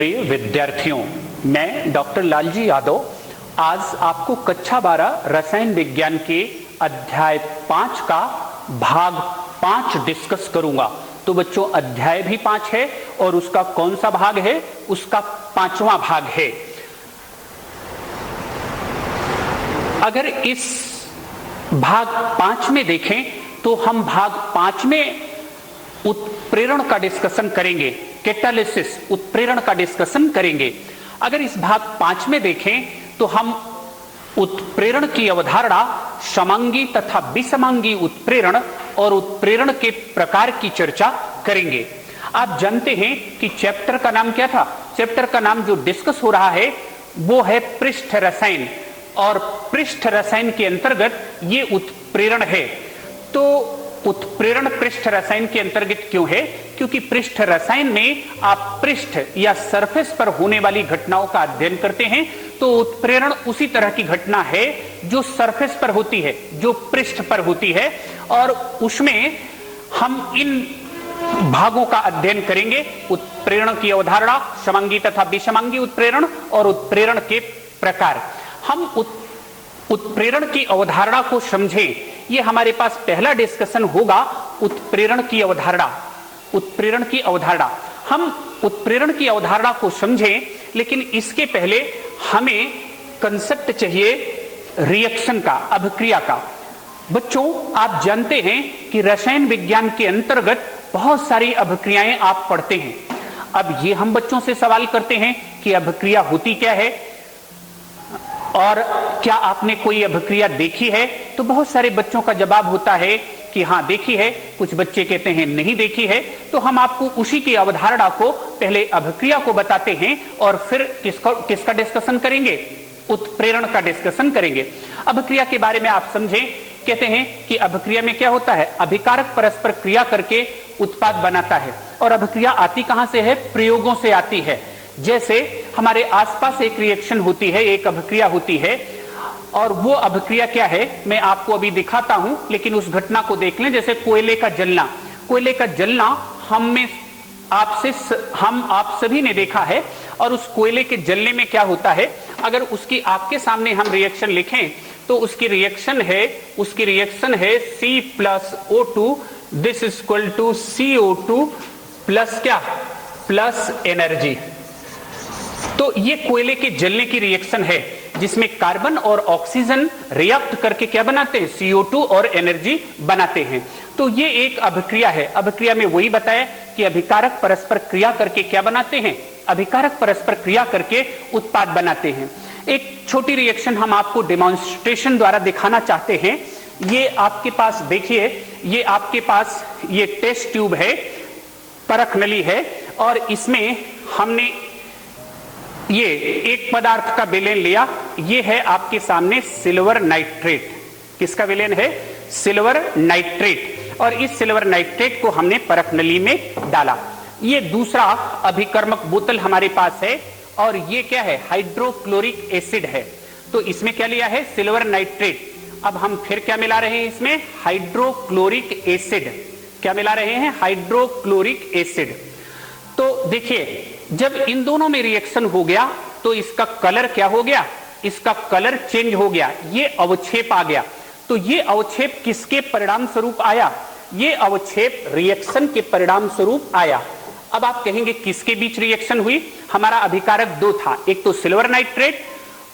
प्रिय विद्यार्थियों, मैं डॉक्टर लालजी यादव आज आपको कक्षा 12 रसायन विज्ञान के अध्याय 5 का भाग 5 डिस्कस करूंगा। तो बच्चों, अध्याय भी 5 है और उसका कौन सा भाग है? उसका 5वां भाग है। अगर इस भाग 5 में देखें तो हम भाग 5 में उत्प्रेरण का डिस्कशन करेंगे, कैटालिसिस उत्प्रेरण का डिस्कशन करेंगे। अगर इस भाग 5 में देखें तो हम उत्प्रेरण की अवधारणा, समांगी तथा विसमांगी उत्प्रेरण और उत्प्रेरण के प्रकार की चर्चा करेंगे। आप जानते हैं कि चैप्टर का नाम क्या था? चैप्टर का नाम जो डिस्कस हो रहा है वो है पृष्ठ रसायन, और पृष्ठ रसायन के अंतर्गत ये उत्प्रेरण है। तो उत्प्रेरण पृष्ठ रसायन के अंतर्गत क्यों है? क्योंकि पृष्ठ रसायन में आप पृष्ठ या सरफेस पर होने वाली घटनाओं का अध्ययन करते हैं। तो उत्प्रेरण उसी तरह की घटना है जो सरफेस पर होती है, जो पृष्ठ पर होती है, और उसमें हम इन भागों का अध्ययन करेंगे। उत्प्रेरण की अवधारणा, समांगी तथा विसमांगी उत्प्रेरण और उत्प्रेरण के प्रकार। हम उत्प्रेरण की अवधारणा को समझें, ये हमारे पास पहला डिस्कशन होगा। उत्प्रेरण की अवधारणा, उत्प्रेरण की अवधारणा, हम उत्प्रेरण की अवधारणा को समझें, लेकिन इसके पहले हमें कंसेप्ट चाहिए रिएक्शन का, अभिक्रिया का। बच्चों, आप जानते हैं कि रसायन विज्ञान के अंतर्गत बहुत सारी अभिक्रियाएं आप पढ़ते हैं। अब ये हम बच्चों से सवाल करते हैं कि अभिक्रिया होती क्या है और क्या आपने कोई अभिक्रिया देखी है? तो बहुत सारे बच्चों का जवाब होता है कि हाँ देखी है, कुछ बच्चे कहते हैं नहीं देखी है। तो हम आपको उसी की अवधारणा को, पहले अभिक्रिया को बताते हैं और फिर किसका डिस्कशन करेंगे? उत्प्रेरण का डिस्कशन करेंगे। अभिक्रिया के बारे में आप समझें, कहते हैं कि अभिक्रिया में क्या होता है? अभिकारक परस्पर क्रिया करके उत्पाद बनाता है। और अभिक्रिया आती कहां से है? प्रयोगों से आती है। जैसे हमारे आसपास एक रिएक्शन होती है, एक अभिक्रिया होती है, और वो अभिक्रिया क्या है मैं आपको अभी दिखाता हूं, लेकिन उस घटना को देख लें। जैसे कोयले का जलना, कोयले का जलना हम आप सभी ने देखा है। और उस कोयले के जलने में क्या होता है? अगर उसकी आपके सामने हम रिएक्शन लिखें तो उसकी रिएक्शन है C+O2, this is equal to CO2 plus क्या? Plus energy. तो ये कोयले के जलने की रिएक्शन है जिसमें कार्बन और ऑक्सीजन रिएक्ट करके क्या बनाते हैं? CO2 और एनर्जी बनाते हैं। तो ये एक अभिक्रिया है। अभिक्रिया में वही बताया कि अभिकारक परस्पर क्रिया करके क्या बनाते हैं? अभिकारक परस्पर क्रिया करके उत्पाद बनाते हैं। एक छोटी रिएक्शन हम आपको डेमोन्स्ट्रेशन द्वारा दिखाना चाहते हैं। ये आपके पास देखिए, ये आपके पास ये टेस्ट ट्यूब है, परख नली है, और इसमें हमने ये एक पदार्थ का विलेन लिया। ये है आपके सामने सिल्वर नाइट्रेट। किसका विलेन है? Silver nitrate. और इस सिल्वर नाइट्रेट को हमने परख नली में डाला। ये दूसरा अभिकर्मक बोतल हमारे पास है, और ये क्या है? हाइड्रोक्लोरिक एसिड है। तो इसमें क्या लिया है? Silver nitrate. अब हम फिर क्या मिला रहे हैं इसमें? Hydrochloric acid. क्या मिला रहे हैं? Hydrochloric acid. तो देखिए, जब इन दोनों में रिएक्शन हो गया तो इसका कलर क्या हो गया? इसका कलर चेंज हो गया, ये अवक्षेप आ गया। तो ये अवक्षेप किसके परिणाम स्वरूप आया? ये अवक्षेप रिएक्शन के परिणाम स्वरूप आया। अब आप कहेंगे किसके बीच रिएक्शन हुई? हमारा अभिकारक दो था, एक तो सिल्वर नाइट्रेट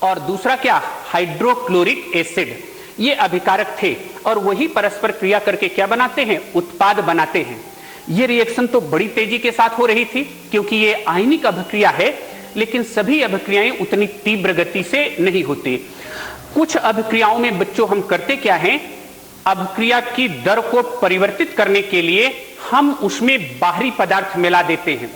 और दूसरा क्या? Hydrochloric acid. ये अभिकारक थे और वही परस्पर क्रिया करके क्या बनाते हैं? उत्पाद बनाते हैं। ये रिएक्शन तो बड़ी तेजी के साथ हो रही थी क्योंकि ये आयनिक अभिक्रिया है, लेकिन सभी अभिक्रियाएं उतनी तीव्र गति से नहीं होती। कुछ अभिक्रियाओं में बच्चों हम करते क्या हैं? अभिक्रिया की दर को परिवर्तित करने के लिए हम उसमें बाहरी पदार्थ मिला देते हैं।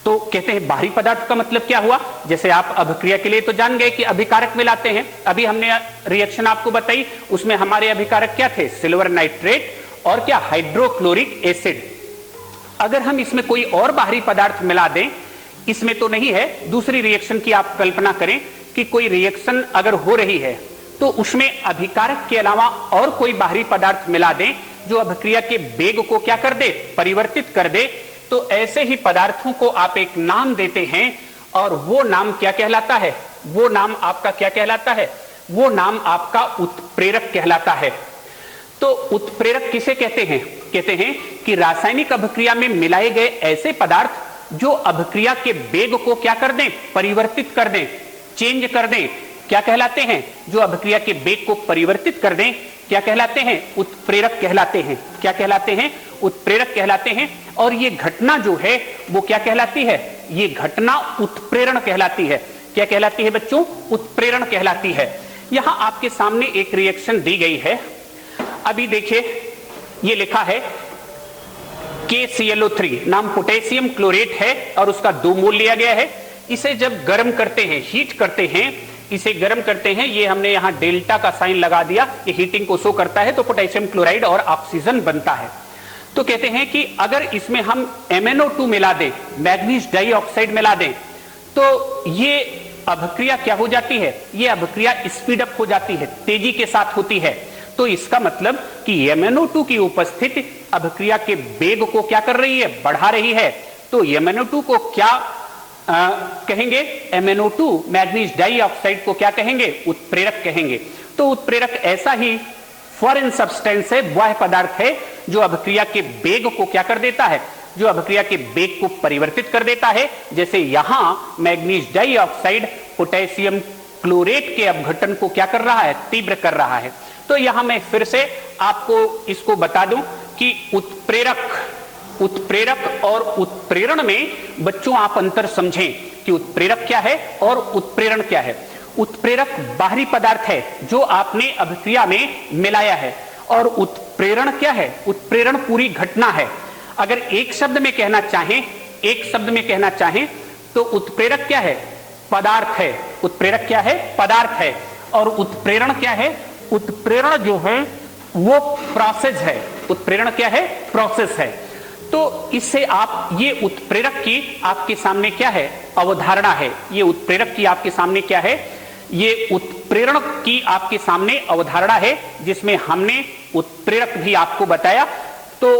तो कहते हैं बाहरी पदार्थ का मतलब क्या हुआ? जैसे आप अभिक्रिया के लिए तो जान गए कि अभिकारक मिलाते हैं। अभी हमने रिएक्शन आपको बताई, उसमें हमारे अभिकारक क्या थे? सिल्वर नाइट्रेट और क्या? Hydrochloric acid. अगर हम इसमें कोई और बाहरी पदार्थ मिला दें, इसमें तो नहीं है, दूसरी रिएक्शन की आप कल्पना करें कि कोई रिएक्शन अगर हो रही है तो उसमें अभिकारक के अलावा और कोई बाहरी पदार्थ मिला दें जो अभिक्रिया के वेग को क्या कर दे? परिवर्तित कर दे। तो ऐसे ही पदार्थों को आप एक नाम देते हैं और वो नाम क्या कहलाता है? वो नाम आपका क्या कहलाता है? वो नाम आपका उत्प्रेरक कहलाता है। तो उत्प्रेरक किसे कहते हैं? कहते हैं कि रासायनिक अभिक्रिया में मिलाए गए ऐसे पदार्थ जो अभिक्रिया के वेग को क्या कर दें? परिवर्तित कर दें, चेंज कर दें। क्या कहलाते हैं? जो अभिक्रिया के वेग को परिवर्तित कर दें, क्या कहलाते हैं? उत्प्रेरक कहलाते हैं। क्या कहलाते हैं? उत्प्रेरक कहलाते हैं। और ये घटना जो है वो क्या कहलाती है? ये घटना उत्प्रेरण कहलाती है। क्या कहलाती है बच्चों? उत्प्रेरण कहलाती है। यहां आपके सामने एक रिएक्शन दी गई है। अभी देखिए, ये लिखा है KClO3, नाम पोटेशियम क्लोरेट है और उसका 2 मोल लिया गया है। इसे जब गर्म करते हैं, हीट करते हैं, इसे गर्म करते हैं, ये हमने यहां डेल्टा का साइन लगा दिया, ये हीटिंग को शो करता है, तो पोटेशियम क्लोराइड और ऑक्सीजन बनता है। तो कहते हैं कि अगर इसमें हम MnO2 मिला दें, मैग्नीज डाइऑक्साइड मिला दें, तो ये अभिक्रिया क्या हो जाती है? ये अभिक्रिया स्पीड अप हो जाती है, तेजी के साथ होती है। तो इसका मतलब कि MnO2 की उपस्थिति अभिक्रिया के वेग को क्या कर रही है? बढ़ा रही है। तो MnO2 को क्या कहेंगे? MnO2 मैग्नीज डाइऑक्साइड को क्या कहेंगे? उत्प्रेरक कहेंगे। तो उत्प्रेरक ऐसा ही फॉरेन सब्सटेंस है, वह पदार्थ है जो अभिक्रिया के वेग को क्या कर देता है? जो अभिक्रिया के वेग को परिवर्तित कर देता है। जैसे यहां मैग्नीज डाइऑक्साइड पोटेशियम क्लोरेट के अपघटन को क्या कर रहा है? तीव्र कर रहा है। तो यहां मैं फिर से आपको इसको बता दूं कि उत्प्रेरक और उत्प्रेरण में बच्चों आप अंतर समझें कि उत्प्रेरक क्या है और उत्प्रेरण क्या है। उत्प्रेरक बाहरी पदार्थ है जो आपने अभिक्रिया में मिलाया है, और उत्प्रेरण क्या है? उत्प्रेरण पूरी घटना है। अगर एक शब्द में कहना चाहें, तो उत्प्रेरक क्या है? पदार्थ है। उत्प्रेरक क्या है? पदार्थ है। और उत्प्रेरण क्या है? उत्प्रेरण जो है वो प्रोसेस है। उत्प्रेरण क्या है? प्रोसेस है। तो इससे आप, ये उत्प्रेरक की आपके सामने क्या है? अवधारणा है। ये उत्प्रेरक की आपके सामने क्या है? ये उत्प्रेरण की आपके सामने अवधारणा है, जिसमें हमने उत्प्रेरक भी आपको बताया। तो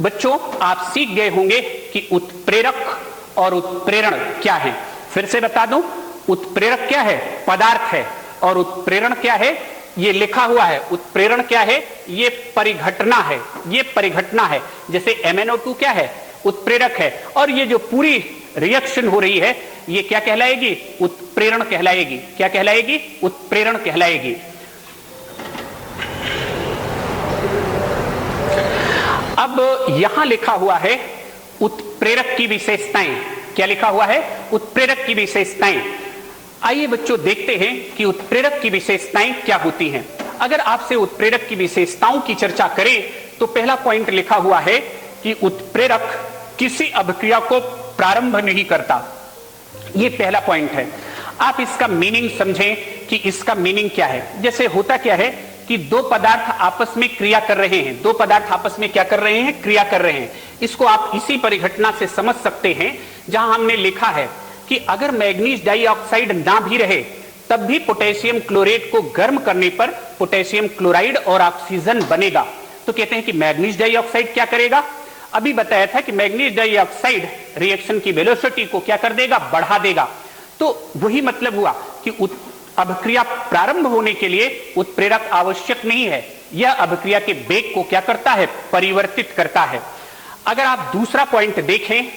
बच्चों आप सीख गए होंगे कि उत्प्रेरक और उत्प्रेरण क्या है। फिर से बता दूं, उत्प्रेरक क्या है? पदार्थ है। और उत्प्रेरण क्या है? ये लिखा हुआ है। उत्प्रेरण क्या है? ये परिघटना है। ये परिघटना है। जैसे MnO2 क्या है? उत्प्रेरक है। और ये जो पूरी रिएक्शन हो रही है, ये क्या कहलाएगी? उत्प्रेरण कहलाएगी। क्या कहलाएगी? उत्प्रेरण कहलाएगी। अब यहां लिखा हुआ है उत्प्रेरक की विशेषताएं। क्या लिखा हुआ है? उत्प्रेरक की विशेषताएं। आइए बच्चों देखते हैं कि उत्प्रेरक की विशेषताएं क्या होती हैं। अगर आपसे उत्प्रेरक की विशेषताओं की चर्चा करें, तो पहला पॉइंट लिखा हुआ है कि उत्प्रेरक किसी अभिक्रिया को प्रारंभ नहीं करता। यह पहला पॉइंट है। आप इसका मीनिंग समझें कि इसका मीनिंग क्या है। जैसे होता क्या है कि दो पदार्थ आपस में क्रिया कर रहे हैं। दो पदार्थ आपस में क्या कर रहे हैं? क्रिया कर रहे हैं। इसको आप इसी परिघटना से समझ सकते हैं जहां हमने लिखा है कि अगर मैग्नीज डाइऑक्साइड ना भी रहे, तब भी पोटेशियम क्लोरेट को गर्म करने पर पोटेशियम क्लोराइड और ऑक्सीजन बनेगा। तो कहते हैं कि मैग्नीज डाइऑक्साइड क्या करेगा? अभी बताया था कि मैग्नीज डाइऑक्साइड रिएक्शन की वेलोसिटी को क्या कर देगा? बढ़ा देगा। तो वही मतलब हुआ कि अभिक्रिया प्रारंभ होने के लिए उत्प्रेरक आवश्यक नहीं है। यह अभिक्रिया के वेग को क्या करता है? परिवर्तित करता है। अगर आप दूसरा पॉइंट देखें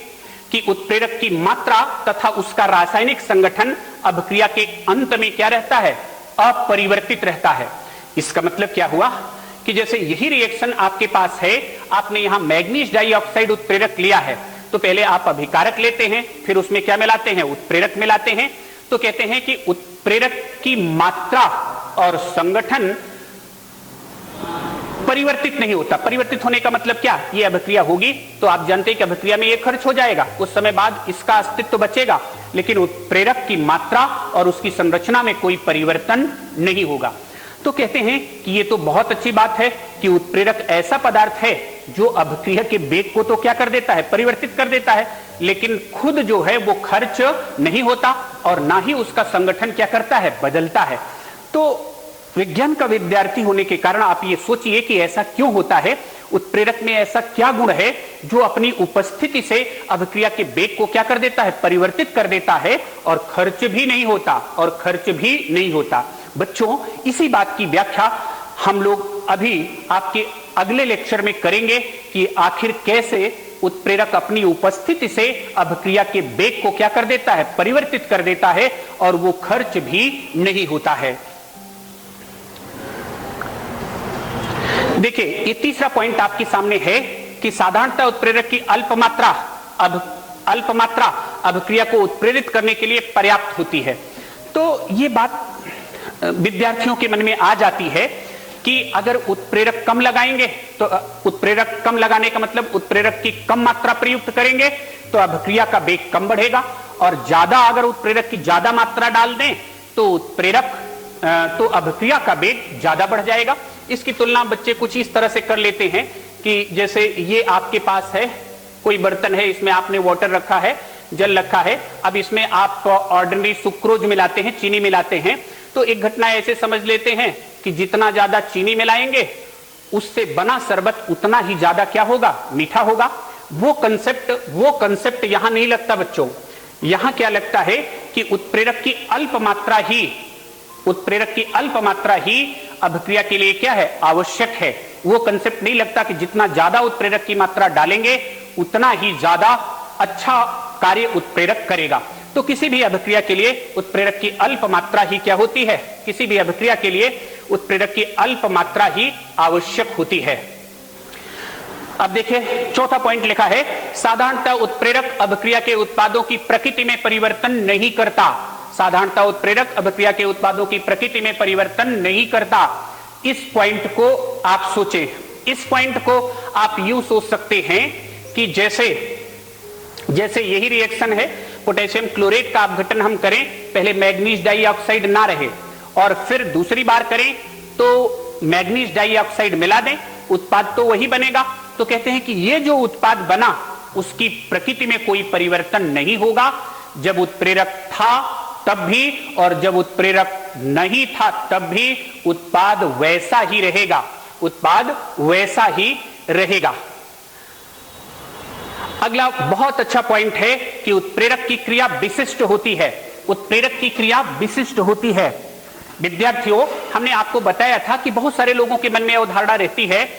कि उत्प्रेरक की मात्रा तथा उसका रासायनिक संगठन अभिक्रिया के अंत में क्या रहता है? अपरिवर्तित रहता है। इसका मतलब क्या हुआ कि जैसे यही रिएक्शन आपके पास है, आपने यहां मैग्नीज डाइऑक्साइड उत्प्रेरक लिया है, तो पहले आप अभिकारक लेते हैं, फिर उसमें क्या मिलाते हैं? उत्प्रेरक मिलाते हैं। तो कहते हैं कि उत्प्रेरक की मात्रा और संगठन परिवर्तित नहीं होता। परिवर्तित होने का मतलब क्या? ये अभिक्रिया होगी तो आप जानते हैं कि अभिक्रिया में ये खर्च हो जाएगा, कुछ समय बाद इसका अस्तित्व बचेगा, लेकिन उत्प्रेरक की मात्रा और उसकी संरचना में कोई परिवर्तन नहीं होगा। तो कहते हैं कि ये तो बहुत अच्छी बात है कि उत्प्रेरक ऐसा पदार्थ है जो अभिक्रिया के वेग को तो क्या कर देता है? परिवर्तित कर देता है, लेकिन खुद जो है वो खर्च नहीं होता और ना ही उसका संगठन क्या करता है? बदलता है। तो विज्ञान का विद्यार्थी होने के कारण आप ये सोचिए कि ऐसा क्यों होता है। उत्प्रेरक में ऐसा क्या गुण है जो अपनी उपस्थिति से अभिक्रिया के वेग को क्या कर देता है, परिवर्तित कर देता है, और खर्च भी नहीं होता। बच्चों, इसी बात की व्याख्या हम लोग अभी आपके अगले लेक्चर में करेंगे कि आखिर कैसे उत्प्रेरक अपनी उपस्थिति से अभिक्रिया के वेग को क्या कर देता है, परिवर्तित कर देता है, और वो खर्च भी नहीं होता है। देखिए, ये तीसरा पॉइंट आपके सामने है कि साधारणतः उत्प्रेरक की अल्प मात्रा अभिक्रिया को उत्प्रेरित करने के लिए पर्याप्त होती है। तो ये बात विद्यार्थियों के मन में आ जाती है कि अगर उत्प्रेरक कम लगाएंगे तो उत्प्रेरक कम लगाने का मतलब उत्प्रेरक की कम मात्रा प्रयुक्त करेंगे तो अभिक्रिया का वेग कम बढ़ेगा, और ज्यादा अगर उत्प्रेरक की ज्यादा मात्रा डाल दें तो अभिक्रिया का वेग ज्यादा बढ़ जाएगा। इसकी तुलना बच्चे कुछ इस तरह से कर लेते हैं कि जैसे ये आपके पास है कोई बर्तन है, इसमें आपने वाटर रखा है, जल रखा है, अब इसमें आप ऑर्डिनरी सुक्रोज मिलाते हैं, चीनी मिलाते हैं। तो एक घटना ऐसे समझ लेते हैं कि जितना ज्यादा चीनी मिलाएंगे उससे बना शरबत उतना ही ज्यादा क्या होगा, मीठा होगा। वो कंसेप्ट यहां नहीं लगता बच्चों। यहां क्या लगता है कि उत्प्रेरक की अल्प मात्रा ही अभिक्रिया के लिए क्या है, आवश्यक है। वो कंसेप्ट नहीं लगता कि जितना ज्यादा उत्प्रेरक की मात्रा डालेंगे उतना ही ज्यादा अच्छा कार्य उत्प्रेरक करेगा। तो किसी भी अभिक्रिया के लिए उत्प्रेरक की अल्प मात्रा ही क्या होती है, किसी भी अभिक्रिया के लिए उत्प्रेरक की अल्प मात्रा ही आवश्यक होती है। अब देखिए, चौथा पॉइंट लिखा है, साधारणतः उत्प्रेरक अभिक्रिया के उत्पादों की प्रकृति में परिवर्तन नहीं करता। साधारणतः उत्प्रेरक अभिक्रिया के उत्पादों की प्रकृति में परिवर्तन नहीं करता। इस पॉइंट को आप सोचें, इस पॉइंट को आप यूं सोच सकते हैं कि जैसे यही रिएक्शन है, पोटेशियम क्लोरेट का अपघटन हम करें, पहले मैग्नीज डाइऑक्साइड ना रहे और फिर दूसरी बार करें तो मैग्नीज डाइऑक्साइड मिला दें, उत्पाद तो वही बनेगा। तो कहते हैं कि ये जो उत्पाद बना उसकी प्रकृति में कोई परिवर्तन नहीं होगा। जब उत्प्रेरक था तब भी और जब उत्प्रेरक नहीं था तब भी उत्पाद वैसा ही रहेगा। अगला बहुत अच्छा पॉइंट है कि उत्प्रेरक की क्रिया विशिष्ट होती है। उत्प्रेरक की क्रिया विशिष्ट होती है। विद्यार्थियों, हमने आपको बताया था कि बहुत सारे लोगों के मन में अवधारणा रहती है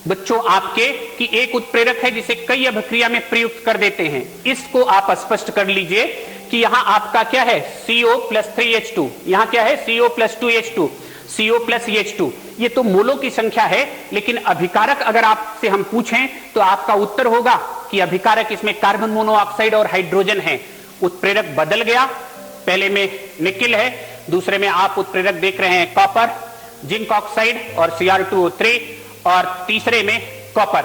बच्चों आपके कि एक उत्प्रेरक है जिसे कई अभिक्रिया में प्रयुक्त कर देते हैं। इसको आप स्पष्ट कर लीजिए कि यहां आपका क्या है, CO+3H2, यहां क्या है, CO+2H2, CO+H2। ये तो मोलों की संख्या है, लेकिन अभिकारक अगर आपसे हम पूछें तो आपका उत्तर होगा कि अभिकारक इसमें कार्बन मोनोऑक्साइड और हाइड्रोजन है। उत्प्रेरक बदल गया, पहले में निकिल है, दूसरे में आप उत्प्रेरक देख रहे हैं कॉपर, जिंक ऑक्साइड और Cr2O3, और तीसरे में कॉपर।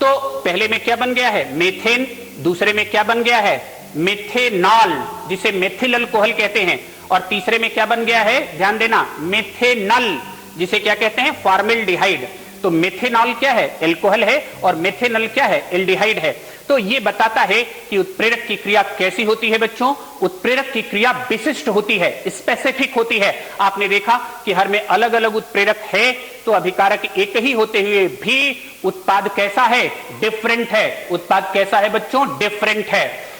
तो पहले में क्या बन गया है, मेथेन, दूसरे में क्या बन गया है, मेथेनॉल, जिसे मेथिल अल्कोहल कहते हैं, और तीसरे में क्या बन गया है, ध्यान देना, मेथेनल, जिसे क्या कहते हैं, फॉर्मेल्डिहाइड। तो मेथेनॉल क्या है, एल्कोहल है, और मेथेनल क्या है, एल्डिहाइड है। तो ये बताता है कि उत्प्रेरक की क्रिया कैसी होती है बच्चों, उत्प्रेरक की क्रिया विशिष्ट होती है, स्पेसिफिक होती है। आपने देखा कि हर में अलग अलग उत्प्रेरक है, तो अभिकारक एक ही होते हुए भी उत्पाद कैसा है, डिफरेंट है। उत्पाद कैसा है बच्चों, डिफरेंट है।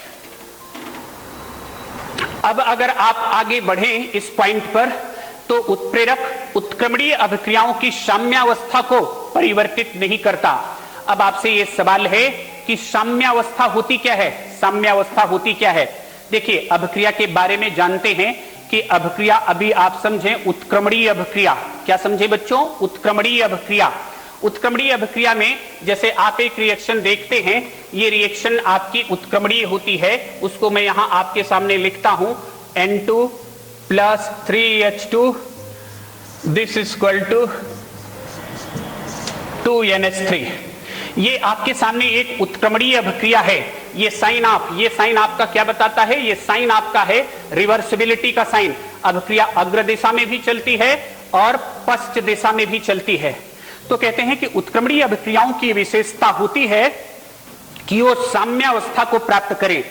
अब अगर आप आगे बढ़ें इस पॉइंट पर, तो उत्प्रेरक उत्क्रमणीय अभिक्रियाओं की साम्यावस्था को परिवर्तित नहीं करता। अब आपसे यह सवाल है कि साम्यावस्था होती क्या है, साम्यावस्था होती क्या है। देखिए, अभिक्रिया के बारे में जानते हैं कि अभिक्रिया, अभी आप समझें उत्क्रमणीय अभिक्रिया। क्या समझे बच्चों, उत्क्रमणीय अभिक्रिया। उत्क्रमणीय अभिक्रिया में जैसे आप एक रिएक्शन देखते हैं, ये रिएक्शन आपकी उत्क्रमणीय होती है, उसको मैं यहां आपके सामने लिखता हूं, N2+3H2 this is equal to 2NH3। ये आपके सामने एक उत्क्रमणीय अभिक्रिया है। ये साइन आपका क्या बताता है, ये साइन आपका है रिवर्सिबिलिटी का साइन। अभिक्रिया अग्र दिशा में भी चलती है और पश्च दिशा में भी चलती है। तो कहते हैं कि उत्क्रमणीय अभिक्रियाओं की विशेषता होती है कि वो साम्यावस्था को प्राप्त करें।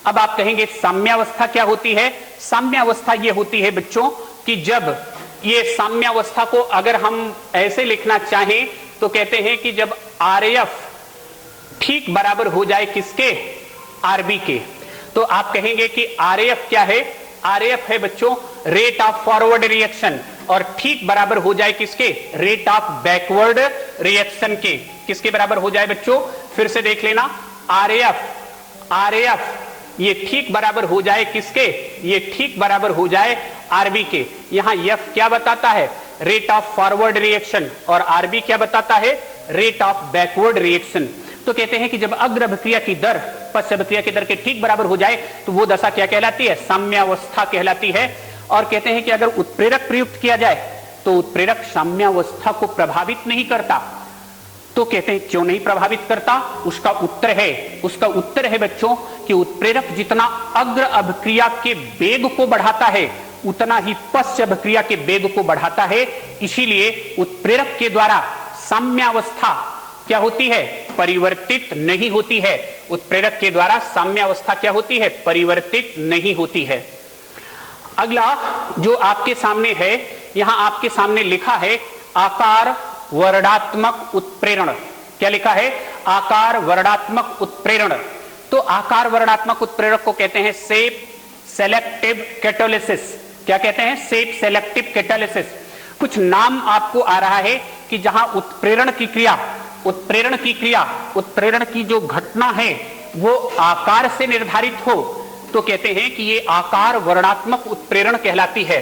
अब आप कहेंगे साम्यावस्था क्या होती है, साम्यावस्था ये होती है बच्चों कि जब ये साम्यावस्था को अगर हम ऐसे लिखना चाहें तो कहते हैं कि जब RAF ठीक बराबर हो जाए किसके, RB के, तो आप कहेंगे कि RAF क्या है, RAF है बच्चों रेट ऑफ फॉरवर्ड रिएक्शन, और ठीक बराबर हो जाए किसके, रेट ऑफ बैकवर्ड रिएक्शन के। किसके बराबर हो जाए बच्चों, फिर से देख लेना, RAF ये ठीक बराबर हो जाए किसके, ये ठीक बराबर हो जाए RB के। यहां F क्या बताता है, रेट ऑफ फॉरवर्ड रिएक्शन, और RB क्या बताता है, रेट ऑफ बैकवर्ड रिएक्शन। तो कहते हैं कि जब अग्र अभिक्रिया की दर पश्च अभिक्रिया की दर के ठीक बराबर हो जाए तो वो दशा क्या कहलाती है, साम्यावस्था कहलाती है। और कहते हैं कि अगर उत्प्रेरक प्रयुक्त किया जाए तो उत्प्रेरक साम्यावस्था को प्रभावित नहीं करता। तो कहते हैं क्यों नहीं प्रभावित करता, उसका उत्तर है बच्चों कि उत्प्रेरक जितना अग्र अभिक्रिया के वेग को बढ़ाता है उतना ही पश्च अभिक्रिया के वेग को बढ़ाता है। इसीलिए उत्प्रेरक के द्वारा साम्यावस्था क्या होती है, परिवर्तित नहीं होती है। उत्प्रेरक के द्वारा साम्यावस्था क्या होती है, परिवर्तित नहीं होती है। अगला जो आपके सामने है, यहां आपके सामने लिखा है आकार वर्णात्मक उत्प्रेरण। क्या लिखा है, आकार वर्णात्मक उत्प्रेरण। तो आकार वर्णात्मक उत्प्रेरक को कहते हैं सेप सेलेक्टिव कैटालिसिस। क्या कहते हैं, सेप सेलेक्टिव कैटालिसिस। कुछ नाम आपको आ रहा है कि जहां उत्प्रेरण की जो घटना है वो आकार से निर्धारित हो, तो कहते हैं कि ये आकार वर्णात्मक उत्प्रेरण कहलाती है।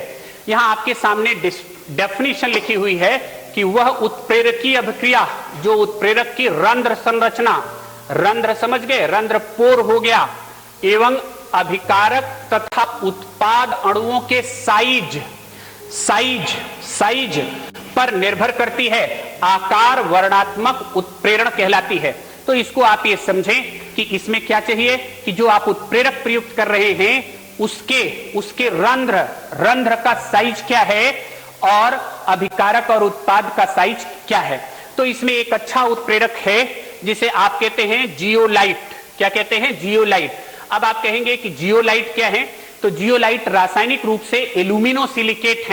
यहां आपके सामने डेफिनेशन लिखी हुई है कि वह उत्प्रेरकीय अभिक्रिया जो उत्प्रेरक की रंध्र संरचना, रंध्र समझ गए, रंध्र पोर हो गया, एवं अभिकारक तथा उत्पाद अणुओं के साइज पर निर्भर करती है, आकार वर्णात्मक उत्प्रेरण कहलाती है। तो इसको आप ये समझें कि इसमें क्या चाहिए कि जो आप उत्प्रेरक प्रयुक्त कर रहे हैं उसके रंध्र का साइज क्या है और अभिकारक और उत्पाद का साइज क्या है। तो इसमें एक अच्छा उत्प्रेरक है जिसे आप कहते हैं जियोलाइट। क्या कहते हैं, जियोलाइट। अब आप कहेंगे कि जियोलाइट क्या है, तो जियोलाइट रासायनिक रूप से एल्यूमिनोसिलिकेट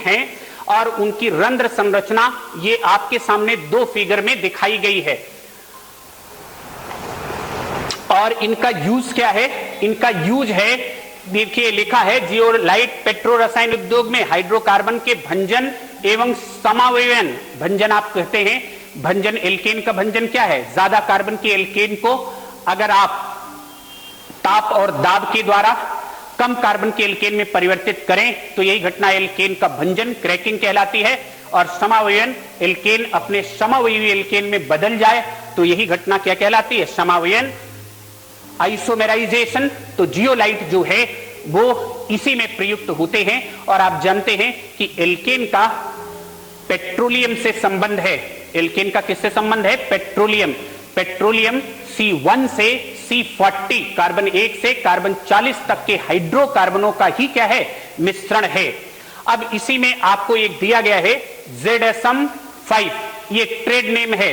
हैं और उनकी रंध्र संरचना ये आपके सामने दो फिगर में दिखाई गई है। और इनका यूज क्या है, इनका यूज है, देखिए लिखा है जियोलाइट पेट्रो रसायन उद्योग में हाइड्रोकार्बन के भंजन एवं समावयन। भंजन आप कहते हैं, भंजन एल्केन का भंजन क्या है, ज्यादा कार्बन की एल्केन को अगर आप ताप और दाब के द्वारा कम कार्बन के एल्केन में परिवर्तित करें तो यही घटना एल्केन का भंजन क्रैकिंग कहलाती है। और समावयन, एल्केन अपने समवयवी एल्केन में बदल जाए तो यही घटना क्या कहलाती है, समावयन, आइसोमेराइजेशन। तो जियोलाइट जो है वो इसी में प्रयुक्त होते हैं। और आप जानते हैं कि एल्केन का पेट्रोलियम से संबंध है। एल्केन का किससे संबंध है, पेट्रोलियम C1 से C40 कार्बन 1 से कार्बन 40 तक के हाइड्रोकार्बनों का ही क्या है, मिश्रण है। अब इसी में आपको एक दिया गया है ZSM5, ये ट्रेड नेम है,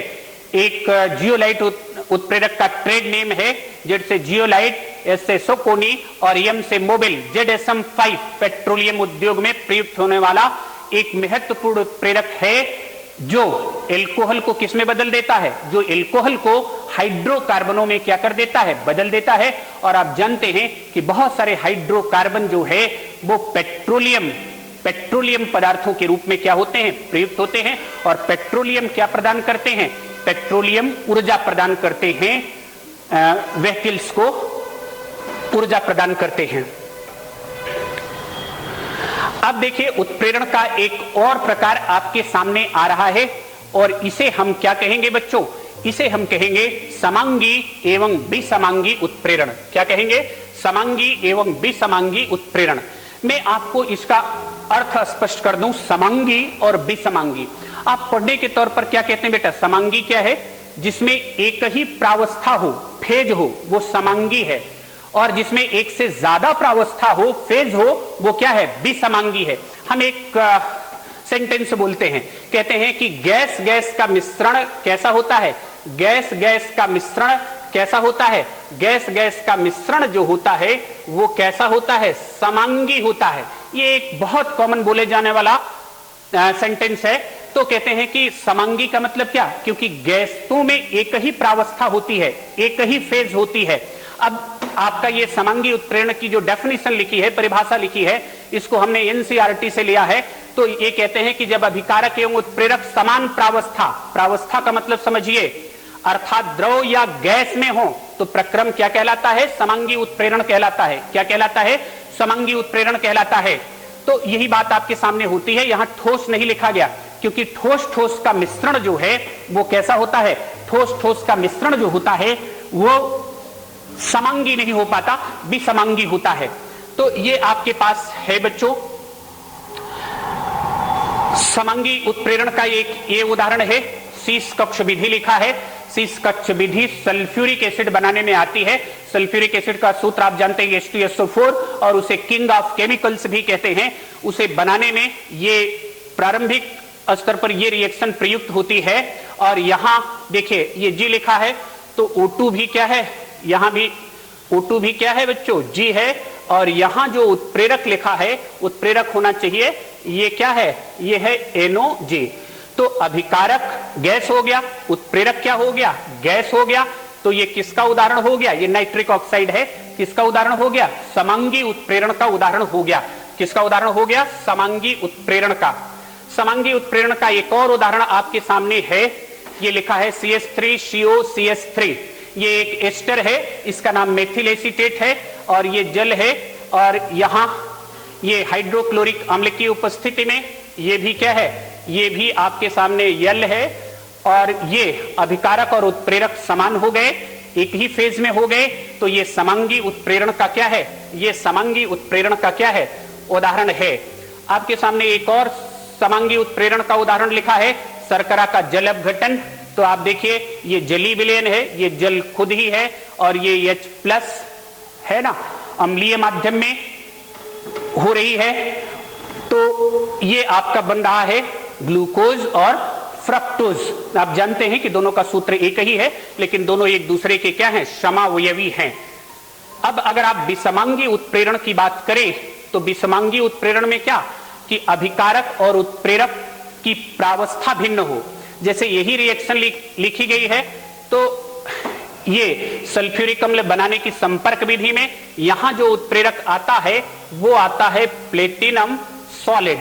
एक जियोलाइट उत्प्रेरक का ट्रेड नेम है। जेड से जियोलाइट, एस से सोकोनी और एम से मोबिल। ZSM5 पेट्रोलियम उद्योग में प्रयुक्त होने वाला एक महत्वपूर्ण उत्प्रेरक है जो एल्कोहल को किस में बदल देता है, जो एल्कोहल को हाइड्रोकार्बनों में क्या कर देता है, बदल देता है। और आप जानते हैं कि बहुत सारे हाइड्रोकार्बन जो है वो पेट्रोलियम पदार्थों के रूप में क्या होते हैं, प्रयुक्त होते हैं। और पेट्रोलियम क्या प्रदान करते हैं, पेट्रोलियम ऊर्जा प्रदान करते हैं, व्हीकल्स को ऊर्जा प्रदान करते हैं। अब देखिए उत्प्रेरण का एक और प्रकार आपके सामने आ रहा है और इसे हम क्या कहेंगे बच्चों, इसे हम कहेंगे समांगी एवं विसमांगी उत्प्रेरण। क्या कहेंगे, समांगी एवं विसमांगी उत्प्रेरण। मैं आपको इसका अर्थ स्पष्ट कर दूं, समांगी और विसमांगी। आप पढ़ने के तौर पर क्या कहते हैं बेटा, समांगी क्या है, जिसमें एक ही प्रावस्था हो, फेज हो, वो समांगी है। और जिसमें एक से ज्यादा प्रावस्था हो, फेज हो, वो क्या है, विसमांगी है। हम एक सेंटेंस बोलते हैं, कहते हैं कि गैस गैस का मिश्रण कैसा होता है, गैस गैस का मिश्रण कैसा होता है, गैस गैस का मिश्रण जो होता है वो कैसा होता है, समांगी होता है। ये एक बहुत कॉमन बोले जाने वाला सेंटेंस है। तो कहते हैं कि समांगी का मतलब क्या, क्योंकि गैसों में एक ही प्रावस्था होती है, एक ही फेज होती है। अब आपका ये समांगी उत्प्रेरण की जो डेफिनेशन लिखी है, परिभाषा लिखी है, इसको हमने एनसीईआरटी से लिया है। तो ये कहते हैं कि जब अभिकारक एवं उत्प्रेरक समान प्रावस्था, प्रावस्था का मतलब समझिए, अर्थात द्रव या गैस में हो, तो प्रक्रम क्या कहलाता है, समांगी उत्प्रेरण कहलाता है। क्या कहलाता है, समांगी उत्प्रेरण कहलाता है। तो यही बात आपके सामने होती है। यहां ठोस नहीं लिखा गया, क्योंकि ठोस ठोस का मिश्रण जो है वो कैसा होता है, ठोस ठोस का मिश्रण जो होता है वो समांगी नहीं हो पाता, विसमांगी होता है। तो ये आपके पास है बच्चों, समांगी उत्प्रेरण का एक ये उदाहरण है। शीश कक्ष विधि लिखा है। शीश कक्ष विधि सल्फ्यूरिक एसिड बनाने में आती है। सल्फ्यूरिक एसिड का सूत्र आप जानते हैं H2SO4, और उसे किंग ऑफ केमिकल्स भी कहते हैं। उसे बनाने में ये प्रारंभिक स्तर पर ये रिएक्शन प्रयुक्त होती है। और यहां देखिए ये G लिखा है, तो O2 भी क्या है, यहां भी O2 भी क्या है बच्चों, G है। और यहां जो उत्प्रेरक लिखा है, उत्प्रेरक होना चाहिए, ये क्या है, ये है NOJ। तो अभिकारक गैस हो गया, उत्प्रेरक क्या हो गया, गैस हो गया। तो ये किसका उदाहरण हो गया, ये नाइट्रिक ऑक्साइड है। किसका उदाहरण हो गया, समांगी उत्प्रेरण का उदाहरण हो गया। किसका उदाहरण हो गया, समांगी उत्प्रेरण का। समांगी उत्प्रेरण का एक और उदाहरण आपके सामने है, ये लिखा है CH3COCH3। ये एक एस्टर है, इसका नाम मेथिल एसीटेट है, और ये जल है। और यहां ये हाइड्रोक्लोरिक अम्ल की उपस्थिति में ये भी क्या है, ये भी आपके सामने यल है। और ये अभिकारक और उत्प्रेरक समान हो गए, एक ही फेज में हो गए। तो ये समांगी उत्प्रेरण का क्या है, ये समांगी उत्प्रेरण का क्या है, उदाहरण है। आपके सामने एक और समांगी उत्प्रेरण का उदाहरण लिखा है, शर्करा का जल अपघटन। तो आप देखिए ये जली विलयन है, ये जल खुद ही है, और ये H+ है ना, अम्लीय माध्यम में हो रही है। तो ये आपका बन रहा है ग्लूकोज और फ्रक्टोज। आप जानते हैं कि दोनों का सूत्र एक ही है, लेकिन दोनों एक दूसरे के क्या हैं, समावयवी हैं। अब अगर आप विषमांगी उत्प्रेरण की बात करें, तो विषमांगी उत्प्रेरण में क्या, कि अभिकारक और उत्प्रेरक की प्रावस्था भिन्न हो। जैसे यही रिएक्शन लिखी गई है, तो ये सल्फ्यूरिक अम्ल बनाने की संपर्क विधि में यहां जो उत्प्रेरक आता है वो आता है प्लेटिनम सॉलिड।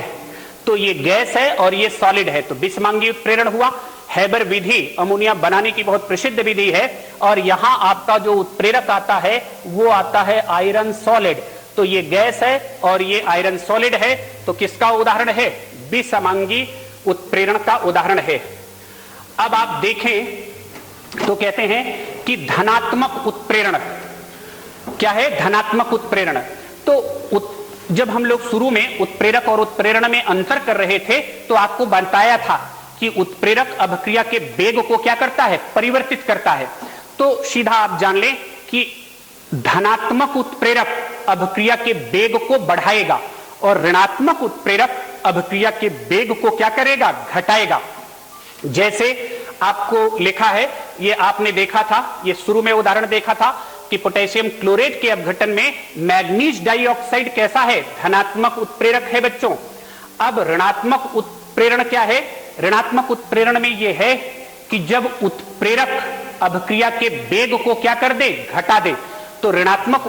तो ये गैस है और ये सॉलिड है, तो विषमांगी उत्प्रेरण हुआ। हैबर विधि अमोनिया बनाने की बहुत प्रसिद्ध विधि है, और यहां आपका जो उत्प्रेरक आता है वो आता है आयरन सॉलिड। तो ये गैस है और ये आयरन सॉलिड है। तो किसका उदाहरण है, विषमांगी उत्प्रेरण का उदाहरण है। अब आप देखें तो कहते हैं कि धनात्मक उत्प्रेरण क्या है, धनात्मक उत्प्रेरण। तो जब हम लोग शुरू में उत्प्रेरक और उत्प्रेरण में अंतर कर रहे थे, तो आपको बताया था कि उत्प्रेरक अभिक्रिया के वेग को क्या करता है, परिवर्तित करता है। तो सीधा आप जान लें कि धनात्मक उत्प्रेरक अभिक्रिया के वेग को बढ़ाएगा, और ऋणात्मक उत्प्रेरक अभिक्रिया के वेग को क्या करेगा, घटाएगा। जैसे आपको लिखा है, ये आपने देखा था, ये शुरू में उदाहरण देखा था कि पोटेशियम क्लोरेट के अपघटन में मैग्नीज डाइऑक्साइड कैसा है, धनात्मक उत्प्रेरक है बच्चों। अब ऋणात्मक उत्प्रेरण क्या है, ऋणात्मक उत्प्रेरण में यह है कि जब उत्प्रेरक अभिक्रिया के वेग को क्या कर दे, घटा दे। तो ऋणात्मक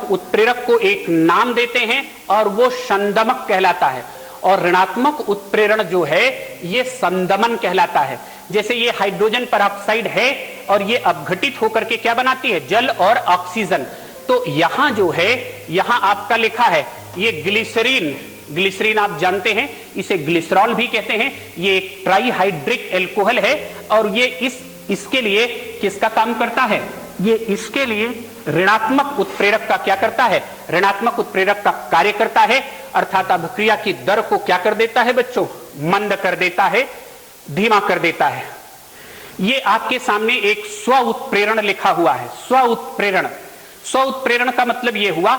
उत्प्रेरक को एक नाम देते हैं और वो संदमक कहलाता है, और ऋणात्मक उत्प्रेरण जो है ये संदमन कहलाता है। जैसे ये हाइड्रोजन परऑक्साइड है और ये अपघटित होकर के क्या बनाती है, जल और ऑक्सीजन। तो यहां जो है, यहां आपका लिखा है ये ग्लिसरीन, ग्लिसरीन आप जानते हैं, इसे ग्लिसरॉल भी कहते हैं। ये एक ट्राईहाइड्रिक एल्कोहल है, और ये इसके लिए किसका काम करता है, ये इसके लिए ऋणात्मक उत्प्रेरक का क्या करता है, ऋणात्मक उत्प्रेरक का कार्य करता है। अर्थात अभिक्रिया की दर को क्या कर देता है बच्चों, मंद कर देता है, धीमा कर देता है। ये आपके सामने एक स्व उत्प्रेरण लिखा हुआ है, स्व उत्प्रेरण। स्व उत्प्रेरण का मतलब ये हुआ,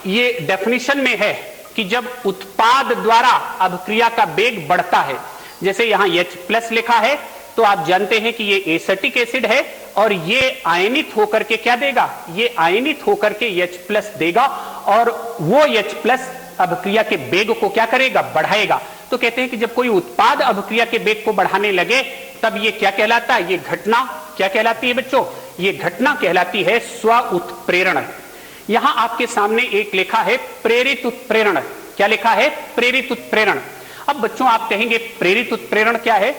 ये डेफिनेशन में है कि जब उत्पाद द्वारा अभिक्रिया का वेग बढ़ता है। जैसे यहां H+ लिखा है, तो आप जानते हैं कि ये एसिटिक एसिड है, और ये आयनित होकर के क्या देगा, ये आयनित होकर के H+ देगा, और वो H+ अभिक्रिया के वेग को क्या करेगा, बढ़ाएगा। तो कहते हैं कि जब कोई उत्पाद अभिक्रिया के वेग को बढ़ाने लगे तब ये क्या कहलाता है, ये घटना क्या कहलाती है बच्चों, ये घटना कहलाती है स्व उत्प्रेरण। यहां आपके सामने एक लिखा है प्रेरित उत्प्रेरण। क्या लिखा है, प्रेरित उत्प्रेरण। अब बच्चों आप कहेंगे प्रेरित उत्प्रेरण क्या है,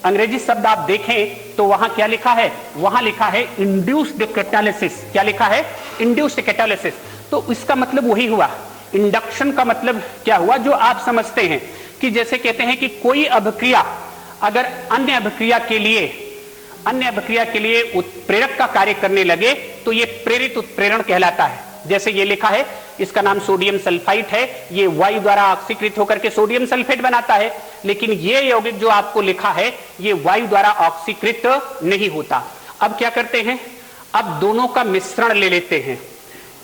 अंग्रेजी शब्द आप देखें तो वहां क्या लिखा है, वहां लिखा है इंड्यूस्ड कैटालिसिस। क्या लिखा है, इंड्यूस्ड कैटालिसिस। तो इसका मतलब वही हुआ, इंडक्शन का मतलब क्या हुआ जो आप समझते हैं कि जैसे कहते हैं कि कोई अभिक्रिया अगर अन्य अभिक्रिया के लिए उत्प्रेरक का कार्य करने लगे तो ये प्रेरित उत्प्रेरण कहलाता है। जैसे ये लिखा है, इसका नाम सोडियम सल्फाइड है, ये वायु द्वारा ऑक्सीकृत होकर के सोडियम सल्फेट बनाता है, लेकिन ये यौगिक जो आपको लिखा है ये वायु द्वारा ऑक्सीकृत नहीं होता। अब क्या करते हैं, अब दोनों का मिश्रण ले लेते हैं,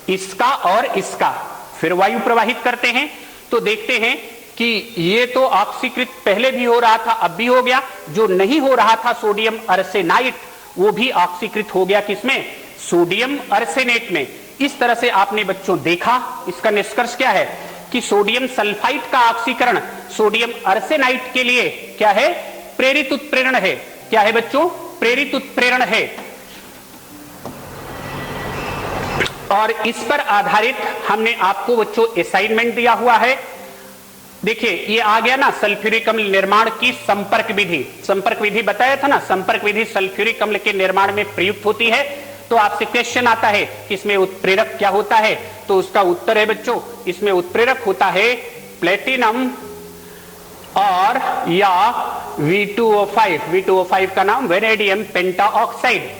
इसका और इसका, फिर वायु प्रवाहित करते हैं तो देखते हैं कि ये तो ऑक्सीकृत पहले भी हो रहा था, अब भी हो गया। जो नहीं हो रहा था सोडियम अर्सेनाइट, वो भी ऑक्सीकृत हो गया किसमें, सोडियम अर्सेनेट में। इस तरह से आपने बच्चों देखा, इसका निष्कर्ष क्या है कि सोडियम सल्फाइड का ऑक्सीकरण सोडियम अर्सेनाइट के लिए क्या है, प्रेरित उत्प्रेरण है। क्या है बच्चों, प्रेरित उत्प्रेरण है। और इस पर आधारित हमने आपको बच्चों असाइनमेंट दिया हुआ है। देखिए ये आ गया ना, सल्फ्यूरिक अम्ल निर्माण की संपर्क विधि। संपर्क विधि बताया था ना, संपर्क विधि सल्फ्यूरिक अम्ल के निर्माण में प्रयुक्त होती है। तो आपसे क्वेश्चन आता है कि इसमें उत्प्रेरक क्या होता है, तो उसका उत्तर है बच्चों, इसमें उत्प्रेरक होता है प्लेटिनम और या V2O5। V2O5 का नाम वेनेडियम पेंटाऑक्साइड।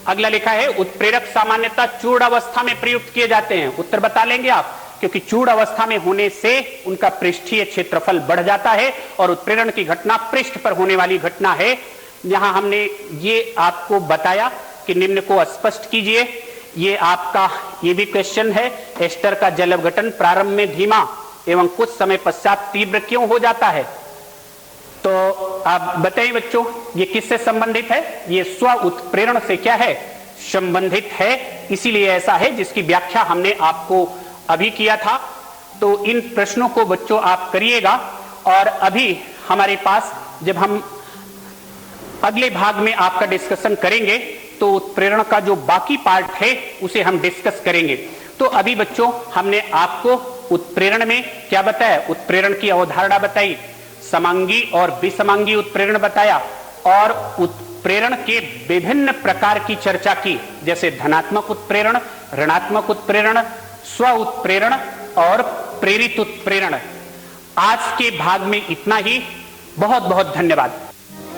अगला लिखा है उत्प्रेरक सामान्यतः चूर्ण अवस्था में प्रयुक्त किए जाते हैं। उत्तर बता लेंगे आप, क्योंकि चूर्ण अवस्था में होने से उनका पृष्ठीय क्षेत्रफल बढ़ जाता है और उत्प्रेरण की घटना पृष्ठ पर होने वाली घटना है। यहां हमने ये आपको बताया कि निम्न को स्पष्ट कीजिए। ये आपका ये भी क्वेश्चन है, एस्टर का जल अपघटन प्रारंभ में धीमा एवं कुछ समय पश्चात तीव्र क्यों हो जाता है। तो आप बताइए बच्चों, ये किससे संबंधित है, ये स्व उत्प्रेरण से क्या है, संबंधित है। इसीलिए ऐसा है, जिसकी व्याख्या हमने आपको अभी किया था। तो इन प्रश्नों को बच्चों आप करिएगा। और अभी हमारे पास जब हम अगले भाग में आपका डिस्कशन करेंगे तो उत्प्रेरण का जो बाकी पार्ट है उसे हम डिस्कस करेंगे। तो अभी बच्चों हमने आपको उत्प्रेरण में क्या बताया, उत्प्रेरण की अवधारणा बताई, समांगी और विसमांगी उत्प्रेरण बताया और उत्प्रेरण के विभिन्न प्रकार की चर्चा की, जैसे धनात्मक उत्प्रेरण, ऋणात्मक उत्प्रेरण, स्व उत्प्रेरण और प्रेरित उत्प्रेरण। आज के भाग में इतना ही। बहुत बहुत धन्यवाद।